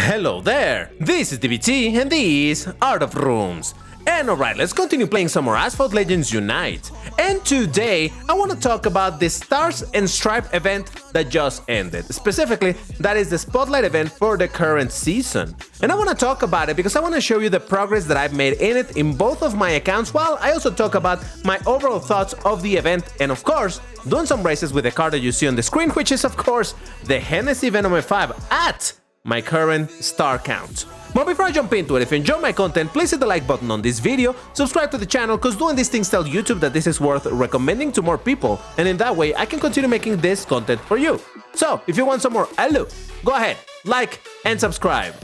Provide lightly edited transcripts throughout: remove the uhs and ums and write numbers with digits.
Hello there, this is DBT and this is Art of Runes. And alright, let's continue playing some more Asphalt Legends Unite. And today, I want to talk about the Stars and Stripe event that just ended. Specifically, that is the Spotlight event for the current season. And I want to talk about it because I want to show you the progress that I've made in it in both of my accounts, while I also talk about my overall thoughts of the event and, of course, doing some races with the card that you see on the screen, which is, of course, the 𝐒𝐭𝐫𝐬 Venom 5 at my current star count. But before I jump into it, if you enjoy my content, please hit the like button on this video, subscribe to the channel, cause doing these things tell YouTube that this is worth recommending to more people, and in that way I can continue making this content for you. So, if you want some more hello, go ahead, like and subscribe.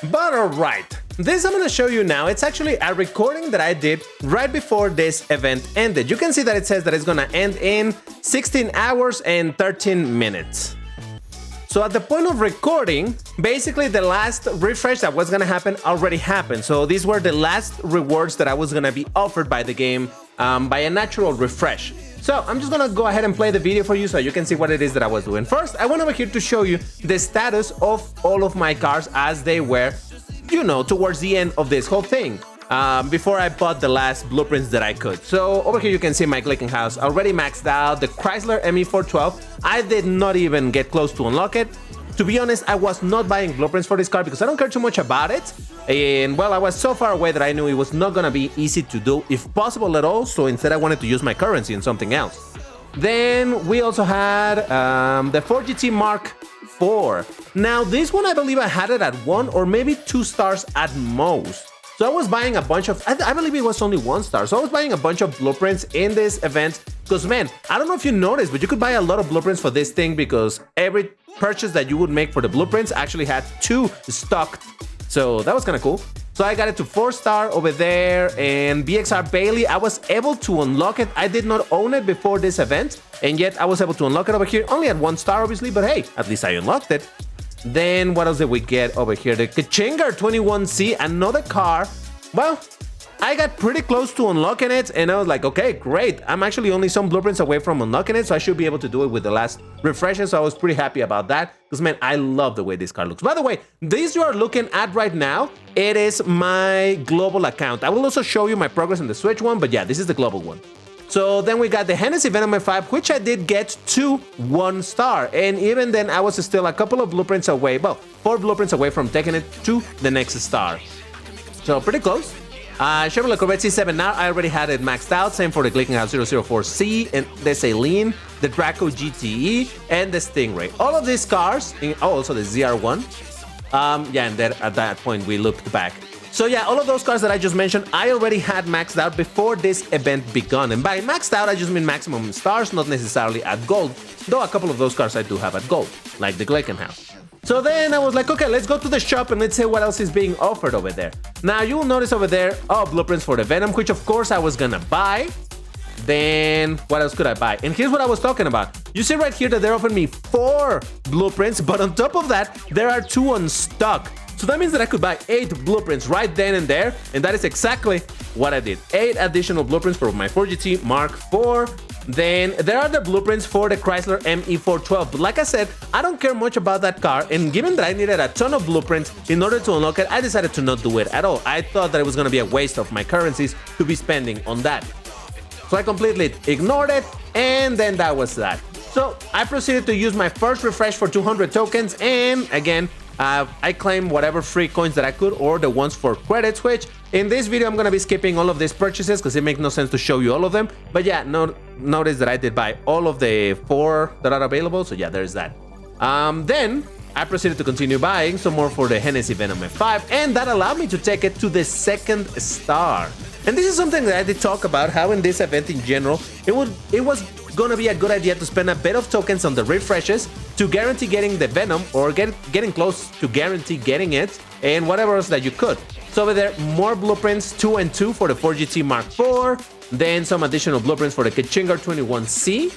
But alright, this I'm gonna show you now, it's actually a recording that I did right before this event ended. You can see that it says that it's gonna end in 16 hours and 13 minutes. So at the point of recording, basically the last refresh that was gonna happen already happened. So these were the last rewards that I was gonna be offered by the game by a natural refresh. So I'm just gonna go ahead and play the video for you so you can see what it is that I was doing. First, I went over here to show you the status of all of my cars as they were, you know, towards the end of this whole thing. Before I bought the last blueprints that I could. So over here you can see my 𝐒𝐭𝐫𝐬 already maxed out, the Chrysler ME412. I did not even get close to unlock it. To be honest, I was not buying blueprints for this car because I don't care too much about it. And well, I was so far away that I knew it was not gonna be easy to do, if possible at all. So instead I wanted to use my currency in something else. Then we also had the 4GT Mark IV. Now this one, I believe I had it at 1 or maybe 2 stars at most. So I was buying a bunch of, I believe it was only 1 star. So I was buying a bunch of blueprints in this event because, man, I don't know if you noticed, but you could buy a lot of blueprints for this thing because every purchase that you would make for the blueprints actually had 2 stocked. So that was kind of cool. So I got it to 4 star over there, and 𝐕𝐞𝐧𝐵, I was able to unlock it. I did not own it before this event, and yet I was able to unlock it over here. Only at 1 star, obviously, but hey, at least I unlocked it. Then what else did we get over here? The 𝐒𝐭𝐫𝐬 21C, another car. Well, I got pretty close to unlocking it, and I was like, okay, great. I'm actually only some blueprints away from unlocking it, so I should be able to do it with the last refreshes. So I was pretty happy about that, because man, I love the way this car looks. By the way, this you are looking at right now, it is my global account. I will also show you my progress in the Switch one, but yeah, this is the global one. So then we got the 𝐒𝐭𝐫𝐬 Venom 5, which I did get to 1 star. And even then, I was still a couple of blueprints away, well, 4 blueprints away from taking it to the next star. So pretty close. Chevrolet Corvette C7, now I already had it maxed out. Same for the 𝐒𝐭𝐫𝐬 004C, and the 𝐒𝐭𝐫𝐬, the Draco GTE, and the Stingray. All of these cars, also the ZR1. Yeah, and then at that point, we looked back. So yeah, all of those cars that I just mentioned, I already had maxed out before this event begun. And by maxed out, I just mean maximum stars, not necessarily at gold. Though a couple of those cars I do have at gold, like the 𝐒𝐭𝐫𝐬. So then I was like, okay, let's go to the shop and let's see what else is being offered over there. Now you will notice over there, blueprints for the Venom, which of course I was gonna buy. Then what else could I buy? And here's what I was talking about. You see right here that they're offering me 4 blueprints, but on top of that, there are 2 on stock. So that means that I could buy 8 blueprints right then and there, and that is exactly what I did. 8 additional blueprints for my 4GT Mark IV. Then there are the blueprints for the Chrysler ME412. But like I said, I don't care much about that car, and given that I needed a ton of blueprints in order to unlock it, I decided to not do it at all. I thought that it was going to be a waste of my currencies to be spending on that. So I completely ignored it, and then that was that. So I proceeded to use my first refresh for 200 tokens, and again, I claimed whatever free coins that I could, or the ones for credits, which in this video I'm going to be skipping all of these purchases because it makes no sense to show you all of them. But yeah, notice that I did buy all of the 4 that are available, so yeah, there's that. Then I proceeded to continue buying some more for the 𝐒𝐭𝐫𝐬 Venom 5, and that allowed me to take it to the 2nd star. And this is something that I did talk about, how in this event in general, it was gonna be a good idea to spend a bit of tokens on the refreshes to guarantee getting the Venom, or getting close to guarantee getting it, and whatever else that you could. So over there, more blueprints, 2 and 2 for the 4GT Mark IV, then some additional blueprints for the 𝐒𝐭𝐫𝐬 21C.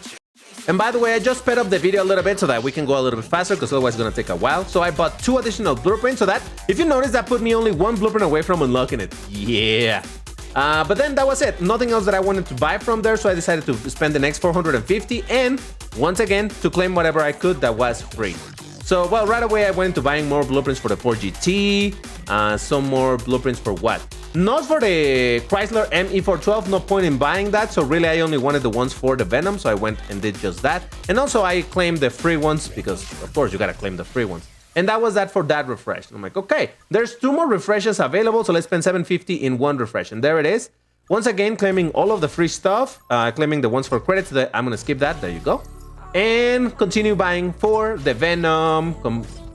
And by the way, I just sped up the video a little bit so that we can go a little bit faster, because otherwise it's gonna take a while. So I bought 2 additional blueprints, so that, if you notice, that put me only 1 blueprint away from unlocking it. Yeah. But then that was it. Nothing else that I wanted to buy from there, so I decided to spend the next 450 and once again to claim whatever I could that was free. So, well, right away I went into buying more blueprints for the 4GT, some more blueprints for what? Not for the Chrysler ME412, no point in buying that, so really I only wanted the ones for the Venom, so I went and did just that. And also I claimed the free ones, because of course you gotta claim the free ones. And that was that for that refresh. I'm like, okay, there's 2 more refreshes available, so let's spend $750 in 1 refresh. And there it is. Once again, claiming all of the free stuff, claiming the ones for credits. I'm gonna skip that, there you go. And continue buying for the Venom,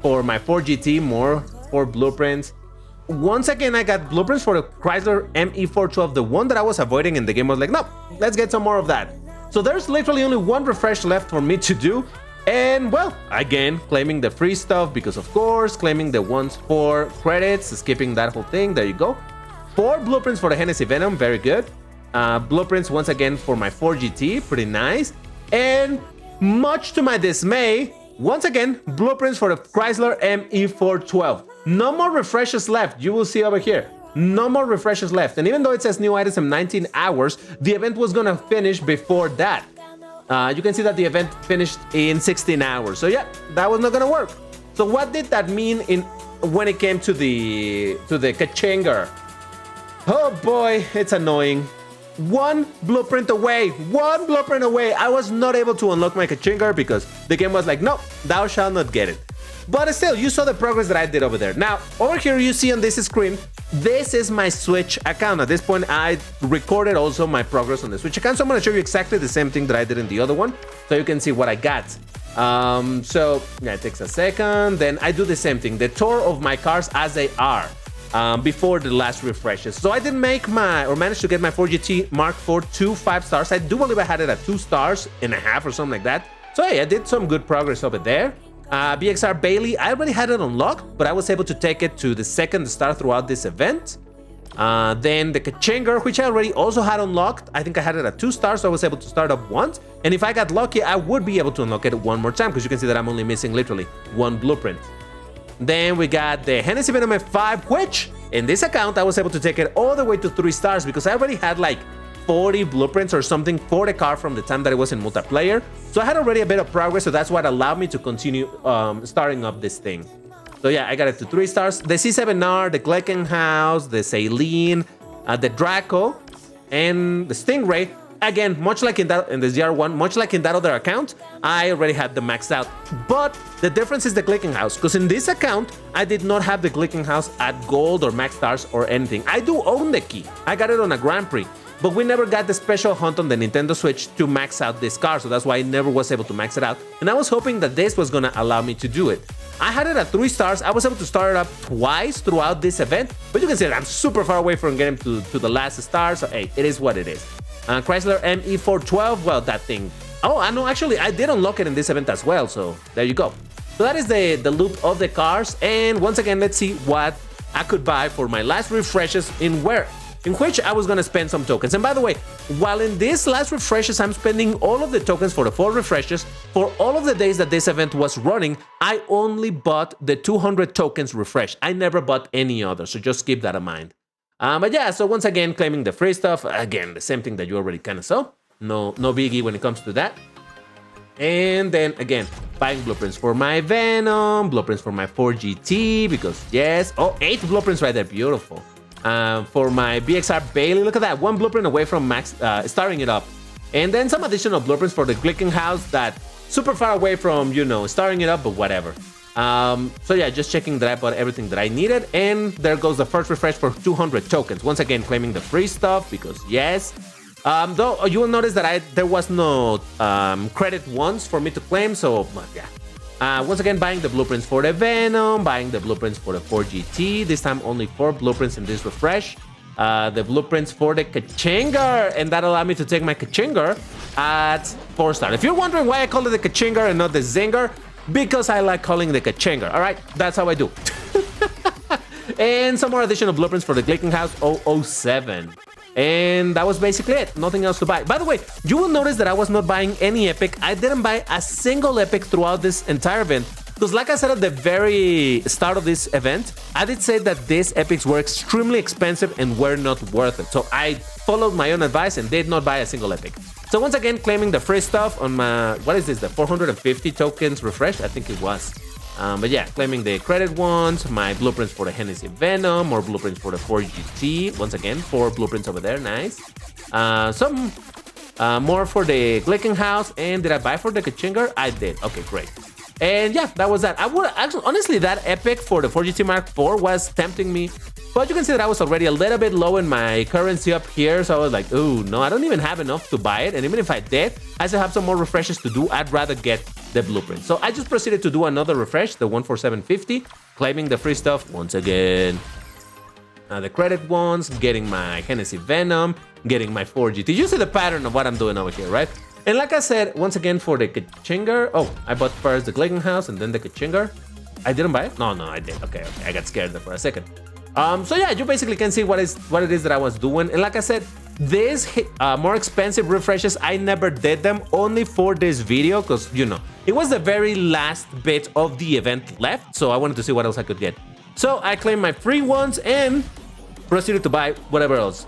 for my 4GT, more 4 blueprints. Once again, I got blueprints for the Chrysler ME412, the one that I was avoiding in the game. I was like, no, let's get some more of that. So there's literally only 1 refresh left for me to do. And well, again, claiming the free stuff because of course, claiming the ones for credits, skipping that whole thing, there you go. 4 blueprints for the Hennessy Venom, very good. Blueprints once again for my 4GT, pretty nice. And much to my dismay, once again, blueprints for the Chrysler ME412. No more refreshes left, you will see over here. No more refreshes left. And even though it says new items in 19 hours, the event was gonna finish before that. You can see that the event finished in 16 hours. So yeah, that was not gonna work. So what did that mean when it came to the 𝐒𝐭𝐫𝐬? Oh boy, it's annoying. 1 blueprint away, 1 blueprint away. I was not able to unlock my 𝐒𝐭𝐫𝐬 because the game was like, no, thou shalt not get it. But still, you saw the progress that I did over there. Now, over here you see on this screen, this is my Switch account. At this point, I recorded also my progress on the Switch account. So I'm gonna show you exactly the same thing that I did in the other one, so you can see what I got. So yeah, it takes a second. Then I do the same thing, the tour of my cars as they are. Before the last refreshes. So I didn't manage to get my 4GT Mark IV to 5 stars. I do believe I had it at 2.5 stars or something like that. So hey, I did some good progress over there. 𝐕𝐞𝐧𝐵, I already had it unlocked, but I was able to take it to the 2nd star throughout this event. Then the 𝐒𝐭𝐫𝐬, which I already also had unlocked. I think I had it at 2 stars, so I was able to start up once. And if I got lucky, I would be able to unlock it 1 more time, because you can see that I'm only missing literally 1 blueprint. Then we got the Hennessy Venom F5, which in this account I was able to take it all the way to 3 stars because I already had like 40 blueprints or something for the car from the time that it was in multiplayer. So I had already a bit of progress, so that's what allowed me to continue starting up this thing. So yeah, I got it to 3 stars. The C7R, the 𝐒𝐭𝐫𝐬, the 𝐒𝐭𝐫𝐬, the Draco, and the Stingray. Again, much like in the ZR1, much like in that other account, I already had them maxed out. But the difference is the 𝐒𝐭𝐫𝐬, because in this account, I did not have the 𝐒𝐭𝐫𝐬 at gold or max stars or anything. I do own the key. I got it on a Grand Prix, but we never got the special hunt on the Nintendo Switch to max out this car, so that's why I never was able to max it out. And I was hoping that this was gonna allow me to do it. I had it at 3 stars. I was able to start it up twice throughout this event, but you can see that I'm super far away from getting to the last star, so hey, it is what it is. Chrysler ME412, well, that thing. Oh, I know, actually, I did unlock it in this event as well, so there you go. So that is the loop of the cars, and once again, let's see what I could buy for my last refreshes in which I was gonna spend some tokens. And by the way, while in these last refreshes, I'm spending all of the tokens for the 4 refreshes, for all of the days that this event was running, I only bought the 200 tokens refresh. I never bought any other, so just keep that in mind. But yeah, so once again, claiming the free stuff. Again, the same thing that you already kind of saw. No biggie when it comes to that. And then again, buying blueprints for my Venom, blueprints for my 4GT, because yes, oh, 8 blueprints right there, beautiful. For my 𝐕𝐴, look at that, 1 blueprint away from max, starting it up. And then some additional blueprints for the 𝐒𝐭𝐫𝐬 that super far away from, you know, starting it up, but whatever. So yeah, just checking that I bought everything that I needed, and there goes the first refresh for 200 tokens. Once again, claiming the free stuff, because yes. Though you will notice that there was no credit ones for me to claim, so yeah. Once again, buying the blueprints for the Venom, buying the blueprints for the 4GT, this time only 4 blueprints in this refresh. The blueprints for the 𝐒𝐭𝐫𝐬, and that allowed me to take my 𝐒𝐭𝐫𝐬 at 4 stars. If you're wondering why I call it the 𝐒𝐭𝐫𝐬 and not the Zinger, because I like calling the 𝐒𝐭𝐫𝐬, all right? That's how I do. And some more additional blueprints for the 𝐒𝐭𝐫𝐬 007. And that was basically it. Nothing else to buy. By the way, you will notice that I was not buying any epic. I didn't buy a single epic throughout this entire event. Because like I said at the very start of this event, I did say that these epics were extremely expensive and were not worth it. So I followed my own advice and did not buy a single epic. So once again, claiming the free stuff on my, what is this, the 450 tokens refresh? I think it was. But yeah, claiming the credit ones, my blueprints for the Hennessy Venom, more blueprints for the 4GT. Once again, 4 blueprints over there, nice. Some more for the 𝐒𝐭𝐫𝐬, and did I buy for the 𝐒𝐭𝐫𝐬? I did. Okay, great. And yeah, that was that. I would actually, honestly, that epic for the 4GT Mark IV was tempting me, but you can see that I was already a little bit low in my currency up here, so I was like, ooh, no, I don't even have enough to buy it, and even if I did, I still have some more refreshes to do. I'd rather get the blueprint. So I just proceeded to do another refresh, the one for 750, claiming the free stuff once again. The credit ones, getting my Hennessy Venom, getting my 4GT. You see the pattern of what I'm doing over here, right? And like I said, once again for the 𝐒𝐭𝐫𝐬, oh, I bought first the 𝐒𝐭𝐫𝐬 and then the 𝐒𝐭𝐫𝐬. I didn't buy it? No, I did. Okay, I got scared there for a second. So yeah, you basically can see what it is that I was doing. And like I said, these more expensive refreshes, I never did them, only for this video, because, you know, it was the very last bit of the event left, so I wanted to see what else I could get. So I claimed my free ones and proceeded to buy whatever else.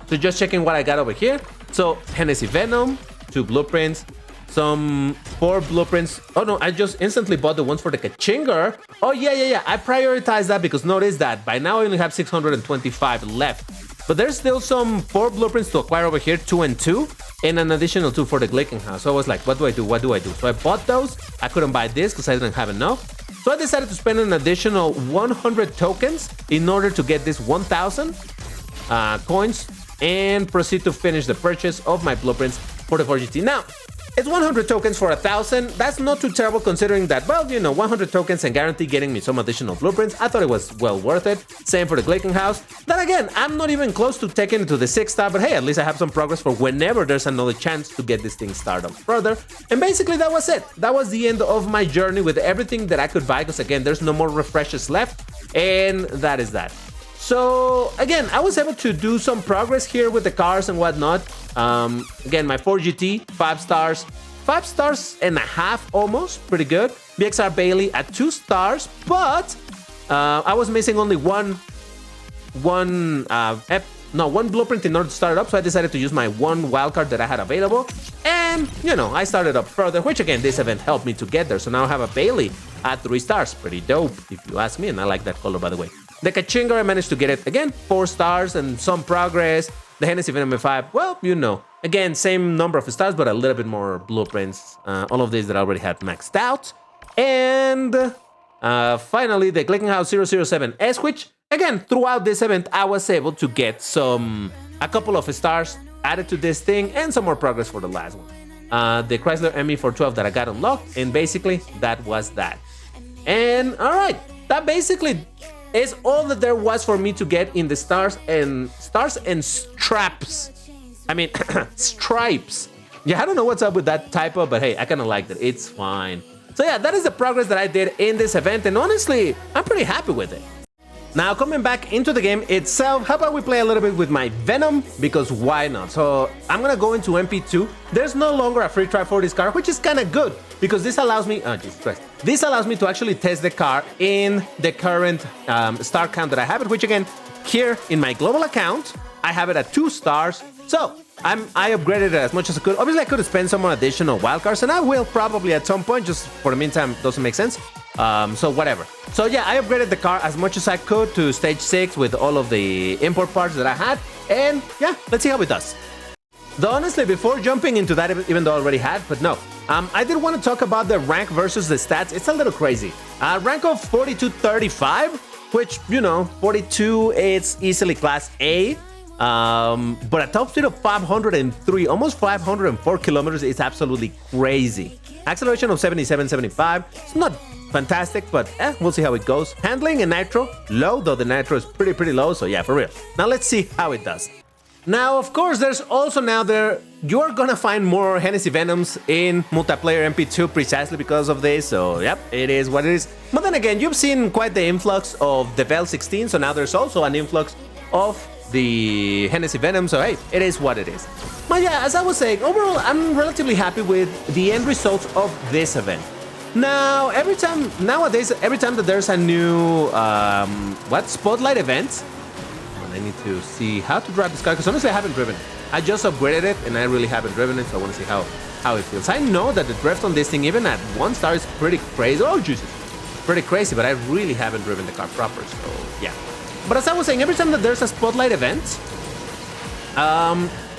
So just checking what I got over here. So Hennessy Venom, 2 blueprints, some 4 blueprints. Oh no, I just instantly bought the ones for the 𝐒𝐭𝐫𝐬. Oh yeah, I prioritized that because notice that by now I only have 625 left. But there's still some 4 blueprints to acquire over here, 2 and 2, and an additional 2 for the 𝐒𝐭𝐫𝐬. So I was like, what do I do? So I bought those. I couldn't buy this because I didn't have enough. So I decided to spend an additional 100 tokens in order to get this 1,000 coins and proceed to finish the purchase of my blueprints for the 4GT. Now, it's 100 tokens for 1,000. That's not too terrible considering that, well, you know, 100 tokens and guarantee getting me some additional blueprints. I thought it was well worth it. Same for the 𝐒𝐭𝐫𝐬. Then again, I'm not even close to taking it to the 6-star, but hey, at least I have some progress for whenever there's another chance to get this thing started up further. And basically that was it. That was the end of my journey with everything that I could buy, because again, there's no more refreshes left, and that is that. So again, I was able to do some progress here with the cars and whatnot. Again, my 4GT, 5 stars, 5 stars and a half almost, pretty good. BXR Bailey at 2 stars, but I was missing only one blueprint in order to start it up, so I decided to use my 1 wildcard that I had available. And, you know, I started up further, which again, this event helped me to get there. So now I have a Bailey at 3 stars. Pretty dope, if you ask me, and I like that color, by the way. The 𝐒𝐭𝐫𝐬, I managed to get it, again, 4 stars and some progress. The Hennessy Venom 5, well, you know, again, same number of stars, but a little bit more blueprints. All of these that I already had maxed out. And finally, the 𝐒𝐭𝐫𝐬 007S, which, again, throughout this event, I was able to get a couple of stars added to this thing and some more progress for the last one. The Chrysler ME412 that I got unlocked, and basically, that was that. And, all right, that basically is all that there was for me to get in the stars and straps. I mean, stripes. Yeah, I don't know what's up with that typo, but hey, I kind of liked it. It's fine. So yeah, that is the progress that I did in this event, and honestly, I'm pretty happy with it. Now, coming back into the game itself, how about we play a little bit with my Venom, because why not? So I'm gonna go into MP2. There's no longer a free try for this car, which is kind of good, because this allows me, this allows me to actually test the car in the current star count that I have it, which again, here in my global account, I have it at 2 stars. So I upgraded it as much as I could. Obviously, I could spend some additional wildcards, and I will probably at some point, just for the meantime, doesn't make sense. So whatever. So yeah, I upgraded the car as much as I could to stage 6 with all of the import parts that I had, and yeah, let's see how it does. Though honestly, before jumping into that, even though I already had, but no, I did want to talk about the rank versus the stats. It's a little crazy. Rank of 4235, which, you know, 42, it's easily class A. But a top speed of 503, almost 504 kilometers is absolutely crazy. Acceleration of 77-75. It's not fantastic, but we'll see how it goes. Handling and nitro, low, though the nitro is pretty low, so yeah, for real. Now let's see how it does. Now, of course, there's also you're gonna find more Hennessy Venoms in multiplayer MP2 precisely because of this, so yep, it is what it is. But then again, you've seen quite the influx of the Vel 16, so now there's also an influx of the Hennessy Venom, so hey, it is what it is. But yeah, as I was saying, overall, I'm relatively happy with the end results of this event. Now, nowadays, every time that there's a new, Spotlight event, I need to see how to drive this car, because honestly, I haven't driven it. I just upgraded it, and I really haven't driven it, so I want to see how it feels. I know that the drift on this thing, even at 1 star, is pretty crazy. Oh, Jesus. pretty crazy, but I really haven't driven the car proper, so yeah. But as I was saying, every time that there's a spotlight event,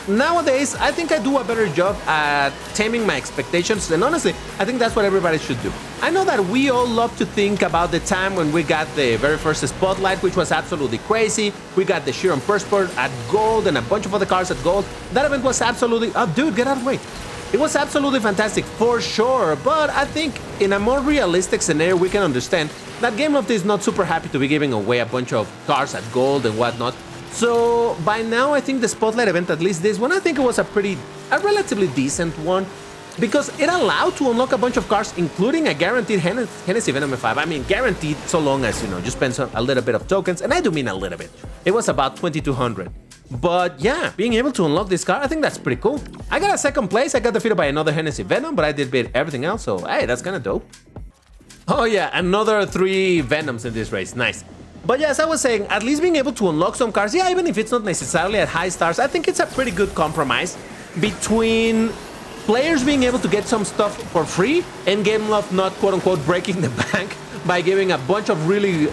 nowadays, I think I do a better job at taming my expectations, and honestly, I think that's what everybody should do. I know that we all love to think about the time when we got the very first spotlight, which was absolutely crazy. We got the Sheeran Persport at gold and a bunch of other cars at gold. That event was absolutely... Oh, dude, get out of the way. It was absolutely fantastic, for sure, but I think in a more realistic scenario, we can understand that Game Loft is not super happy to be giving away a bunch of cars at gold and whatnot. So by now, I think the Spotlight event, at least this one, I think it was a relatively decent one, because it allowed to unlock a bunch of cars, including a guaranteed Hennessy Venom F5. I mean, guaranteed so long as, you spend a little bit of tokens, and I do mean a little bit. It was about 2,200. But yeah, being able to unlock this car, I think that's pretty cool. I got a second place. I got defeated by another Hennessy Venom, but I did beat everything else, so hey, that's kind of dope. Oh yeah, another 3 Venoms in this race. Nice. But yeah, as I was saying, at least being able to unlock some cars, yeah, even if it's not necessarily at high stars, I think it's a pretty good compromise between players being able to get some stuff for free and Game Loft not quote-unquote breaking the bank by giving a bunch of really,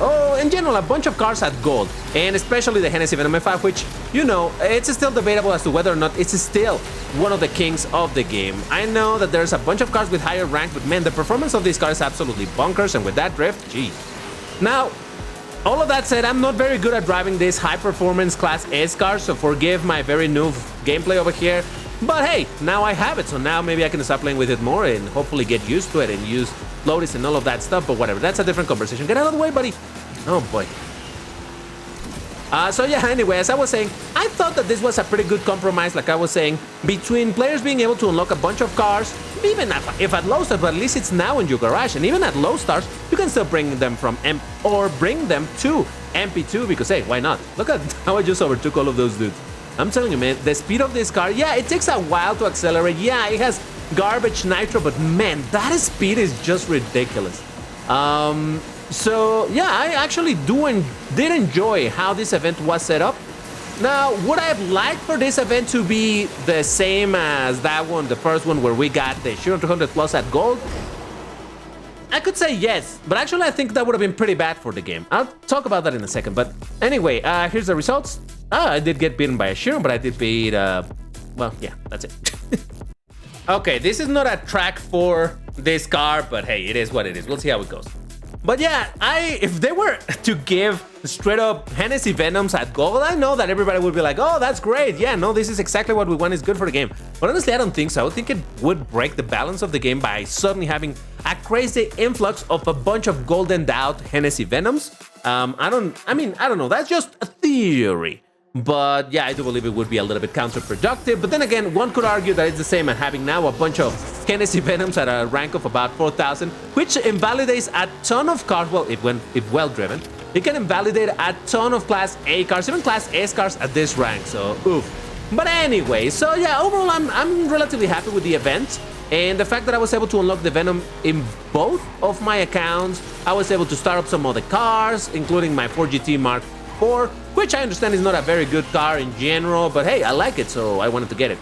in general, a bunch of cars at gold, and especially the Hennessy Venom F5, which, it's still debatable as to whether or not it's still one of the kings of the game. I know that there's a bunch of cars with higher rank, but man, the performance of these cars is absolutely bonkers, and with that drift, geez. Now, all of that said, I'm not very good at driving this high-performance Class S car, so forgive my very new gameplay over here. But hey, now I have it, so now maybe I can start playing with it more and hopefully get used to it and use floaties and all of that stuff, but whatever, that's a different conversation. Get out of the way, buddy. Oh boy. So yeah, anyway, as I was saying, I thought that this was a pretty good compromise, like I was saying, between players being able to unlock a bunch of cars, even if at low stars, but at least it's now in your garage, and even at low stars, you can still bring them from bring them to MP2, because hey, why not? Look at how I just overtook all of those dudes. I'm telling you, man, the speed of this car, yeah, it takes a while to accelerate. Yeah, it has garbage nitro, but man, that speed is just ridiculous. So yeah, I actually did enjoy how this event was set up. Now, would I have liked for this event to be the same as that one, the first one where we got the Sheeran 200 Plus at gold? I could say yes, but actually I think that would have been pretty bad for the game. I'll talk about that in a second, but anyway, here's the results. I did get beaten by a Sheeran, but I did beat, well, yeah, that's it. Okay, this is not a track for this car, but hey, it is what it is. We'll see how it goes. But yeah, if they were to give straight up Hennessy Venoms at gold, I know that everybody would be like, oh, that's great. Yeah, no, this is exactly what we want. It's good for the game. But honestly, I don't think so. I think it would break the balance of the game by suddenly having a crazy influx of a bunch of goldened out Hennessy Venoms. I don't know. That's just a theory. But yeah, I do believe it would be a little bit counterproductive. But then again, one could argue that it's the same as having now a bunch of Hennessy Venoms at a rank of about 4,000, which invalidates a ton of cars. Well, if well driven, it can invalidate a ton of Class A cars, even Class S cars at this rank. So, oof. But anyway, so yeah, overall, I'm relatively happy with the event. And the fact that I was able to unlock the Venom in both of my accounts, I was able to start up some other cars, including my 4GT Mark IV, which I understand is not a very good car in general, but hey, I like it, so I wanted to get it.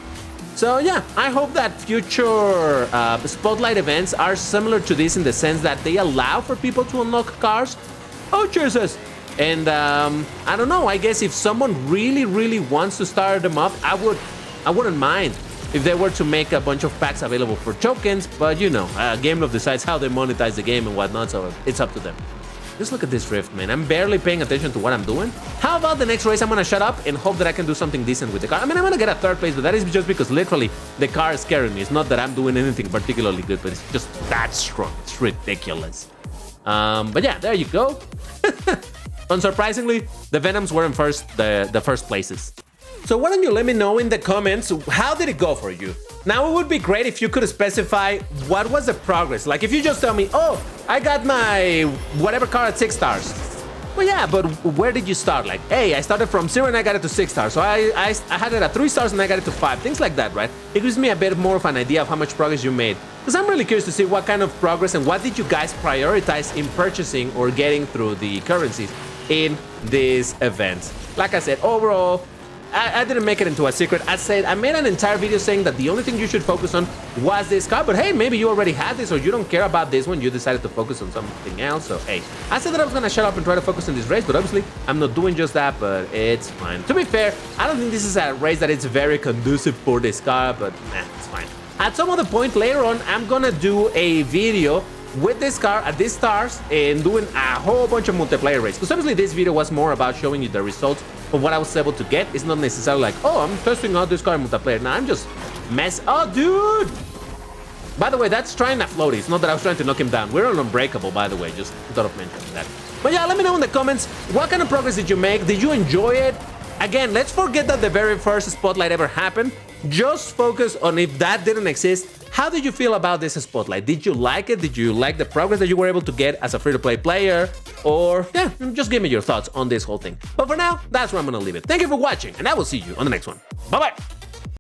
So yeah, I hope that future Spotlight events are similar to this in the sense that they allow for people to unlock cars. Oh, Jesus! And I don't know, I guess if someone really wants to start them up, I wouldn't mind if they were to make a bunch of packs available for tokens, but Game Loft decides how they monetize the game and whatnot, so it's up to them. Just look at this drift, man. I'm barely paying attention to what I'm doing. How about the next race? I'm gonna shut up and hope that I can do something decent with the car. I mean, I'm gonna get a third place, but that is just because literally the car is scaring me. It's not that I'm doing anything particularly good, but it's just that strong. It's ridiculous. But yeah, there you go. Unsurprisingly, the Venoms were in the first places. So why don't you let me know in the comments, how did it go for you? Now, it would be great if you could specify what was the progress. Like if you just tell me, oh, I got my whatever car at 6 stars. Well, yeah, but where did you start? Like, hey, I started from 0 and I got it to 6 stars. So I had it at 3 stars and I got it to 5. Things like that, right? It gives me a bit more of an idea of how much progress you made. Because I'm really curious to see what kind of progress and what did you guys prioritize in purchasing or getting through the currencies in this event. Like I said, overall, I didn't make it into a secret. I made an entire video saying that the only thing you should focus on was this car, but hey, maybe you already had this or you don't care about this one, you decided to focus on something else, so hey. I said that I was gonna shut up and try to focus on this race, but obviously I'm not doing just that, but it's fine. To be fair, I don't think this is a race that it's very conducive for this car, but it's fine. At some other point later on, I'm gonna do a video with this car at these stars and doing a whole bunch of multiplayer races. Because obviously this video was more about showing you the results of what I was able to get. It's not necessarily like, oh, I'm testing out this car in multiplayer. Nah, I'm just oh, dude! By the way, that's trying to float. It's not that I was trying to knock him down. We're on Unbreakable, by the way. Just thought of mentioning that. But yeah, let me know in the comments, what kind of progress did you make? Did you enjoy it? Again, let's forget that the very first spotlight ever happened. Just focus on if that didn't exist. How did you feel about this spotlight? Did you like it? Did you like the progress that you were able to get as a free-to-play player? Or, yeah, just give me your thoughts on this whole thing. But for now, that's where I'm gonna leave it. Thank you for watching, and I will see you on the next one. Bye-bye!